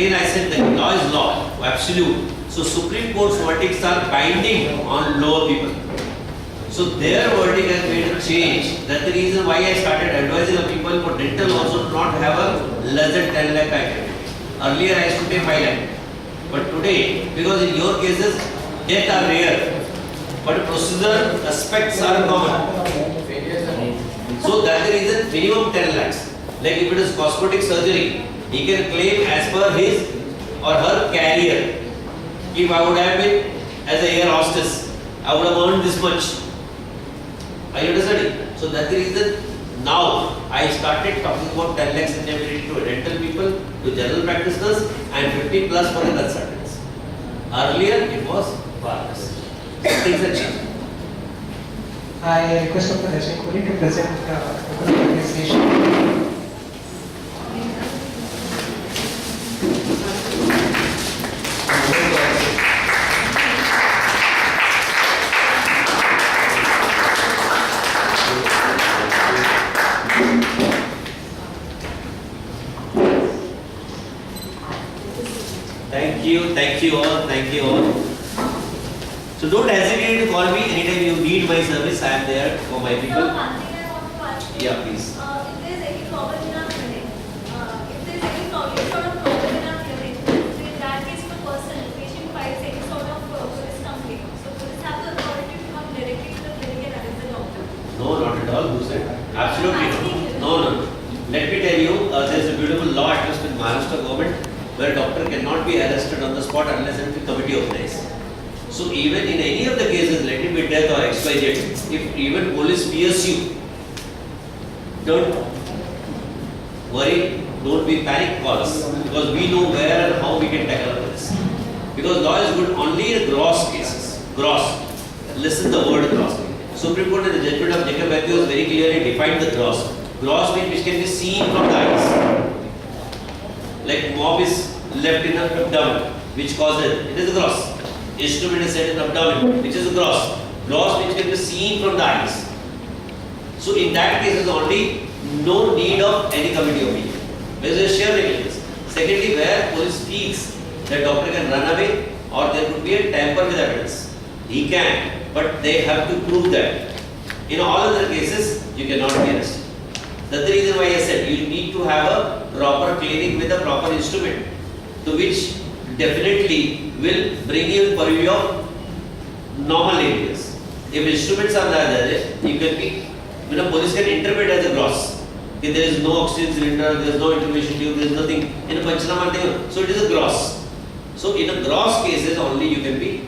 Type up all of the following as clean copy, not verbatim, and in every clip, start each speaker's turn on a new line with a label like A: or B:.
A: again I said that law is law, absolute. So Supreme Court's verdicts are binding on lower people. So their verdict has made a change. That's the reason why I started advising the people for dental also to not have a less than 10 lakh package. Earlier I used to pay 5 lakh. But today, because in your cases, death are rare, but procedural aspects are common. So that's the reason minimum 10 lakhs. Like if it is cosmetic surgery, he can claim as per his or her career. If I would have been as a air hostess, I would have earned this much. Are you understanding? So that's the reason now I started talking about 10 lakhs indemnity to dental people, to general practitioners, and 50 plus for the consultants. Earlier it was far less. Things are changing.
B: I request Dr. Ajay Koli to present the organization.
A: Thank you all. So don't hesitate to call me anytime you need my service. I am there for my people.
C: So one thing I want to ask you.
A: Yeah, please.
C: If there is any problem in our clinic, if there is any sort of problem in our clinic, so in that case, the patient files any sort of police complaint. So police have the authority to come directly to the clinic and arrest the doctor.
A: No, not at all. Who said? Absolutely not. No. Let me tell you, there is a beautiful law addressed with Maharashtra government where a doctor cannot be arrested on the spot unless a committee organizes. So even in any of the cases, let it be death or XYZ, if even police fears you, don't worry, don't be panic, call us, because we know where and how we can tackle this. Because law is good only in gross cases. Gross. Listen the word gross. Supreme Court in the judgment of Jacob Matthews very clearly defined the gross. Gross means which can be seen from the eyes. Like mob is left in the abdomen, which causes it is a gross. Instrument is set in the abdomen, which is a gross. Gross which can be seen from the eyes. So in that case, there is only no need of any committee opinion. There is a sheer negligence. Secondly, where police feels that doctor can run away or there could be a tamper with evidence. He can, but they have to prove that. In all other cases, you cannot be arrested. That's the reason why I said you need to have a proper clinic with a proper instrument, to which definitely will bring you in purview of normal areas. If instruments are not there, you can be, police can interpret as a gross. If there is no oxygen cylinder, there is no intervention tube, there is nothing in a Panchanama, so it is a gross. So in a gross cases only you can be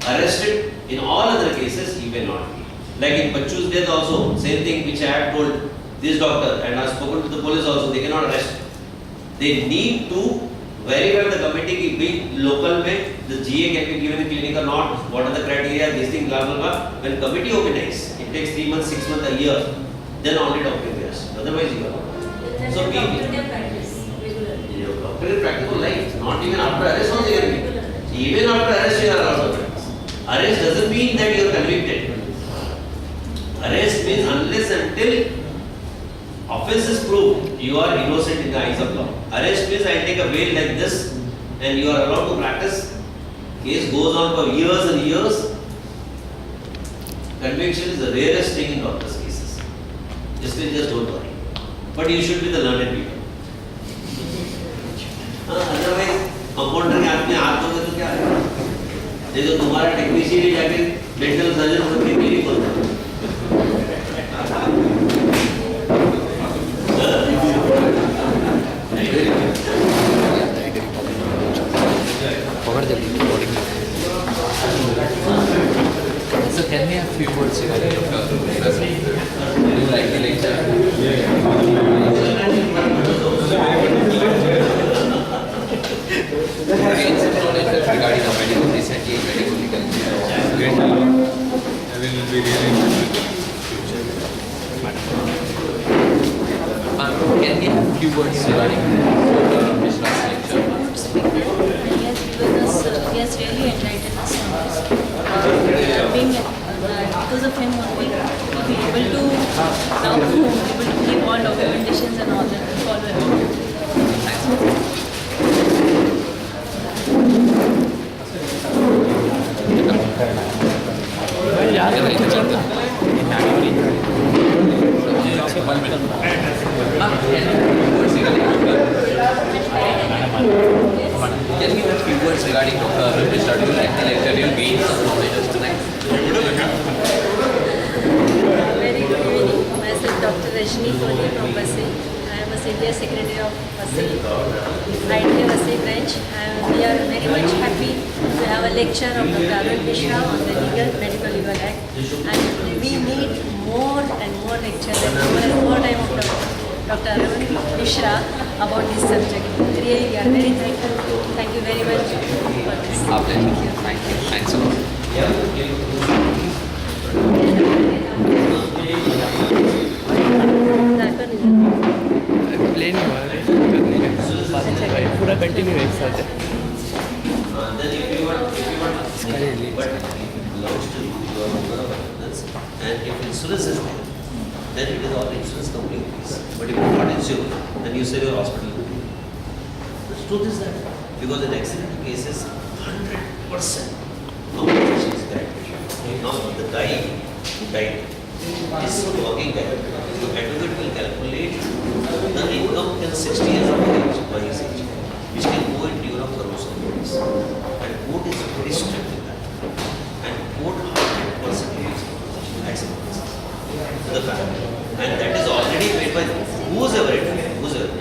A: arrested. In all other cases you cannot be. Like in Bachu's death also, same thing which I have told this doctor and I have spoken to the police also, they cannot arrest. They need to verify the committee be local way, the GA can be given a clinic or not, what are the criteria, this thing, blah blah blah. When committee organizes, it takes 3 months, 6 months, a year, then only doctor will be arrested. Otherwise you are not. So
C: doctor practice regularly.
A: Your doctor in practical life, not even after arrest also you can be. Even after arrest you are allowed to practice. Arrest doesn't mean that you are convicted. Arrest means unless until offense is proved, you are innocent in the eyes of law. Arrest means I take a bail like this and you are allowed to practice. Case goes on for years and years. Conviction is the rarest thing in doctors' cases. Just don't worry. But you should be the learned people. Otherwise, compounder के हाथ में हाथ दोगे तो क्या है? देखो तुम्हारा टेक्नीशियन ही जाके डेंटल सर्जन बन के क्लिनिक खोलता है.
D: So can we have few words regarding Dr. Razak? Do you like the lecture? Again, some knowledge regarding the medical recently, medical legal.
E: Great a lot. I will be really interested in future.
D: Can we have few words regarding Mishra's lecture?
F: He has really enlightened us on this. Because of him only, we'll be able to keep all documentations and all that, follow everything.
D: words regarding Dr. Arun Mishra. Do you like the lecture? Do you gain some knowledge of tonight?
F: Very good evening. Myself Dr. Rajni Kohli from Vasai. I am a senior secretary of Vasai, IIT Vasai branch. And we are very much happy to have a lecture of Dr. Arun Mishra on the Medical Legal Act. And we need more and more lectures and more time of Dr. Arun Mishra about this subject. Really, we are very thankful. Thank you very much for this.
D: Our pleasure. Thank you. Thanks a lot.
G: Plan ही हुआ है करने का पूरा continue एक साथ है
A: Then if you want but it belongs to you, you are owner of business, and if insurance is there, then it is all insurance company fees. But if you are not insured, then you say your hospital. The truth is that because in accident cases, 100% compensation is guaranteed. Now the guy who died is working there. The advocate will calculate the income in 60 years of age by his age, which can go in tune of crores of rupees. And court is very strict in that. And court 100% pays compensation to the family. And that is already paid by whosoever it is. Whosoever.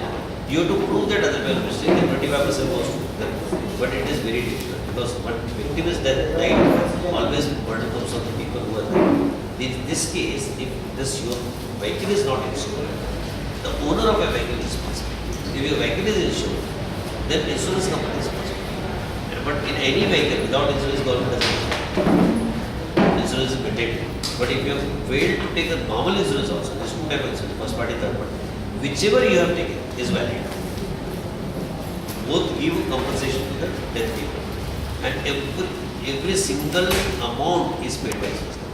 A: You have to prove that other people mistake, then 25% goes to them. But it is very difficult because one victim is dead, right? Always burden comes on the people who are there. In this case, if this your vehicle is not insured, the owner of a vehicle is responsible. If your vehicle is insured, then insurance company is responsible. But in any vehicle without insurance, government doesn't. Insurance is mandatory. But if you have failed to take a normal insurance also, there is two types of insurance, first party, third party. Whichever you have taken is valid. Both give compensation to the death giver. And every single amount is paid by insurance company.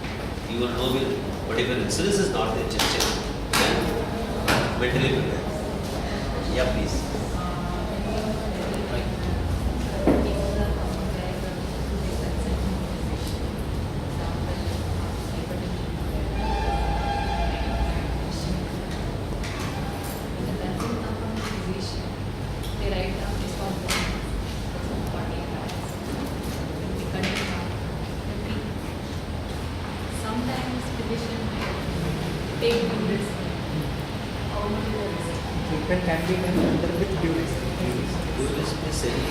A: You will know will, but if an insurance is not there, just check. Then mentally prepare. Yeah, please.
H: Sometimes physician take the risk. How much is the risk?
B: Treatment can be done under with due risk.
A: You will be saying.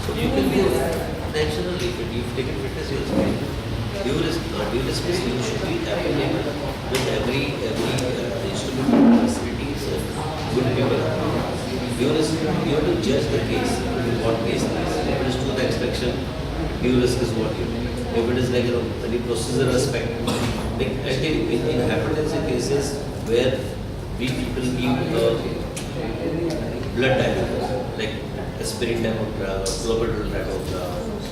A: So you can be naturally, but you've taken fitness, you will say. Due risk means you should be available with every instrument, facilities, good people. Due risk, you have to judge the case, what case it is. If it is to the extraction, due risk is what you do. If it is like any procedure aspect, like I tell you, in hypertensive cases where we people give blood type of drug, like aspirin type of drug, clopidogrel type of drug,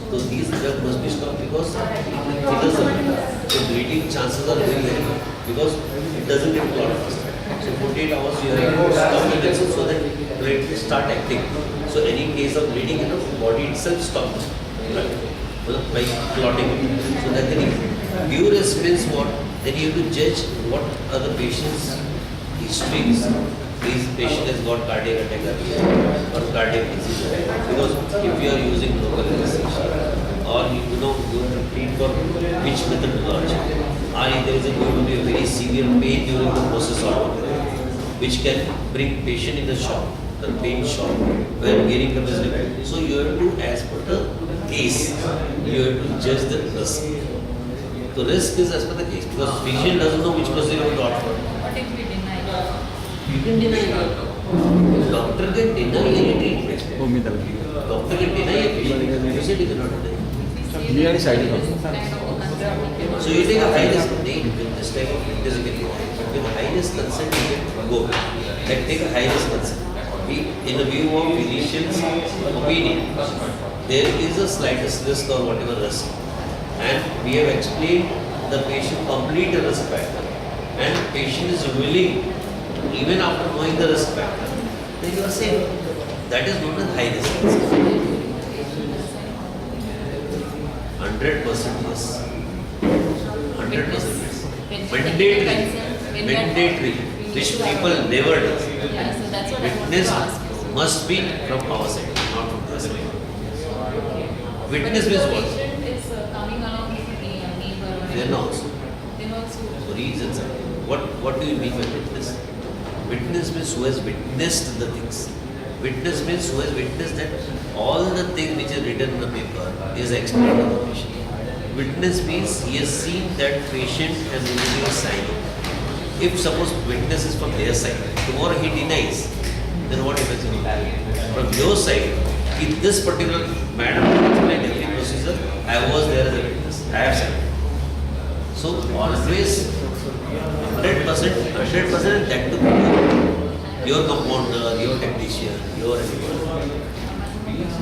A: so these drugs must be stopped because it triggers the blood. So bleeding chances are very high because it doesn't get clot fast. So 48 hours you have to stop the medicine so that platelets start acting. So any case of bleeding, body itself stops. Right? By clotting. So that then due risk means what? Then you have to judge what are the patient's histories. This patient has got cardiac attack or cardiac disease. Because if you are using local anesthesia or you have to treat for which methodology, or if there is going to be a very severe pain during the process or which can bring patient in the shock, the pain shock, where hearing capacity. So you have to, as per the case, you have to judge the risk. The risk is as per the case because patient doesn't know which procedure to opt for.
H: What if we deny?
A: You can deny. Doctor can deny any treatment. Doctor can deny a patient. Patient he cannot deny. So you take a high risk name with this type of physical, but with high risk consent you can go. Like take a high risk consent. In the view of physician's opinion, there is a slightest risk or whatever risk. And we have explained the patient complete risk factor. And patient is willing, even after knowing the risk factor, then you are safe. That is known as high risk. 100% yes. 100% yes. Mandatory, which people never do.
H: Yeah, so that's what
A: Witness
H: I want to ask you.
A: must be from our side, not from the side. Witness
H: but
A: means
H: if the
A: what?
H: patient is coming along with a neighbor or
A: Then also.
H: then also.
A: So reasons. What do you mean by witness? Witness means who has witnessed the things. Witness means who has witnessed that all the thing which is written in the paper is explained to the patient. Witness means he has seen that patient and he is signing. If suppose witness is from their side, tomorrow he denies, then what happens? From your side, if this particular madam explained every procedure, I was there as a witness. I have signed. So always 100%, and that to your compounder, your technician, your everyone.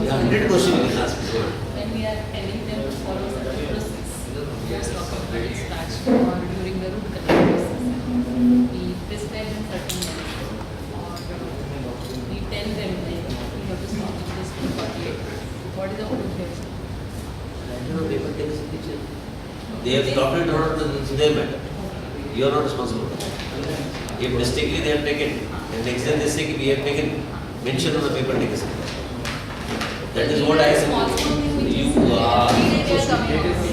A: 100 questions you can ask.
H: When we are telling them to follow certain process, just talk about it starts or during the root canal process, we prescribe them certain medicine or we tell them that you have to stop with this to 48. What is the proof here?
A: They have stopped it or not, it's their matter. You are not responsible. If mistakenly they have taken, and next time they say we have taken, mention on the paper, take a second. That is what I said.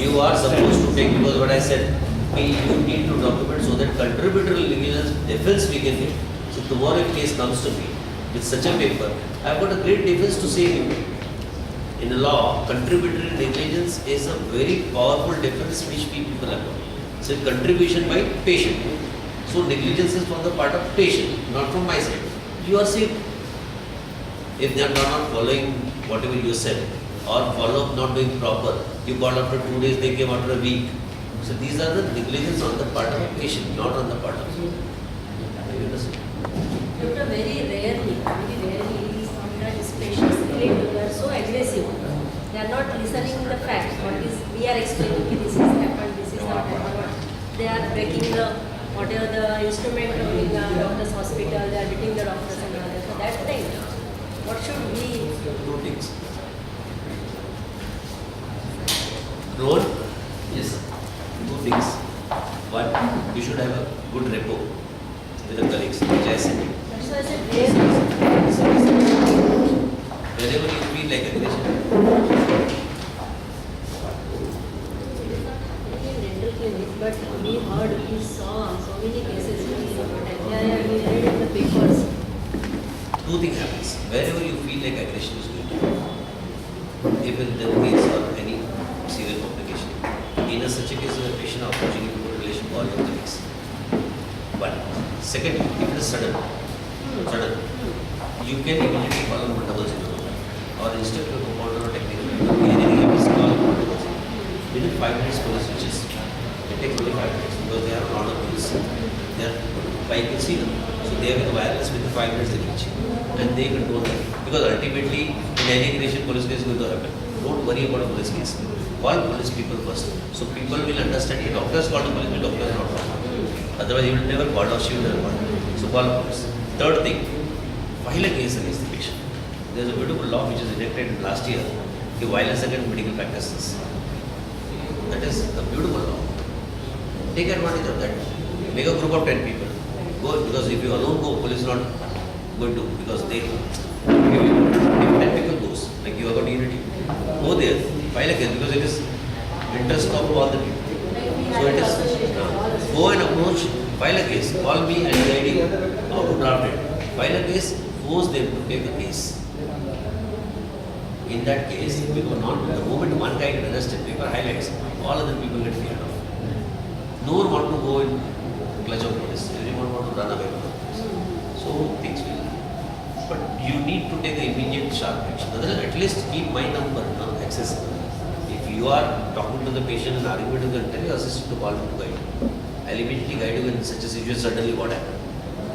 A: You are supposed to take, because what I said, you need to document so that contributory negligence defense we can get. So tomorrow if case comes to me with such a paper, I have got a great defense to say you. In the law, contributory negligence is a very powerful defense which people have got. So contribution by patient. So negligence is from the part of patient, not from my side. You are safe. If they are not following whatever you said, or follow up not doing proper, you got after 2 days, they came after a week. So these are the negligence on the part of the patient, not on the part of you. You understand?
F: Doctor, very rarely we found that patients are so aggressive. They are not listening to the facts. What is we are explaining, okay, this is happened, this is not happened. They are breaking the whatever the instrument in the doctor's hospital. They are beating the doctors and all that. So that time, what should we?
A: Two things. Role? Yes. Two things. One, you should have a good rapport with the colleagues, which I said.
F: That's why I said rarely.
A: Whenever you feel like aggression,
F: In dental clinic, but we heard, we saw so many cases. We read in the papers.
A: two things happens. Wherever you feel like aggression is going to happen, if in the case or any severe complication, in a such a case where patient approaching you good relation, call your colleagues. One. Second, if it is sudden, you can immediately call on 100 or instead of a compounder or technical, anything happens, call on 100. Within 5 minutes, police reaches. It takes only 5 minutes because they have a lot of police. They are, I can see them. So they have a wireless within 5 minutes they reach. And they control them. Because ultimately, in any nation, police case is going to happen. Don't worry about a police case. Call police people first. So people will understand the doctors call the police, the doctor is not called. Otherwise, you will never call or she will never call. So call police. Third thing, file a case against the patient. There is a beautiful law which is enacted last year, the violence against medical practices. That is a beautiful law. Take advantage of that. Make a group of 10 people. Go, because if you alone go, police not going to, because they, if 10 people goes, like you have got unity, go there, file a case, because it is interest of all the people. So it is, go and approach, file a case, call me and guide you how to draft it. File a case, force them to take the case. In that case, because not the moment one guy gets arrested, paper highlights, all other people get feared of. No one want to go in clutch of police. Everyone want to run away from the police. So things will. But you need to take an immediate sharp action. Otherwise, at least keep my number accessible. If you are talking to the patient and arguing with them, tell your assistant to call me to guide you. I'll immediately guide you in such a situation. Suddenly, what happened?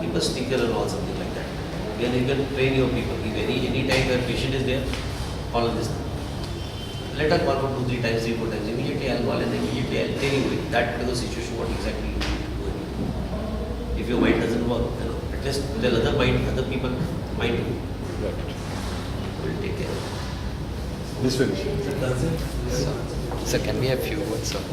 A: Keep a sticker and all something like that. Then you can train your people. If any time your patient is there, call on this number. Let her call for 2-3 times, 3-4 times. Immediately I'll call and immediately I'll tell you in that particular situation what exactly you need to do. If your mind doesn't work, at least tell other people mind to. We'll take care.
E: This finish.
D: So can we have few words of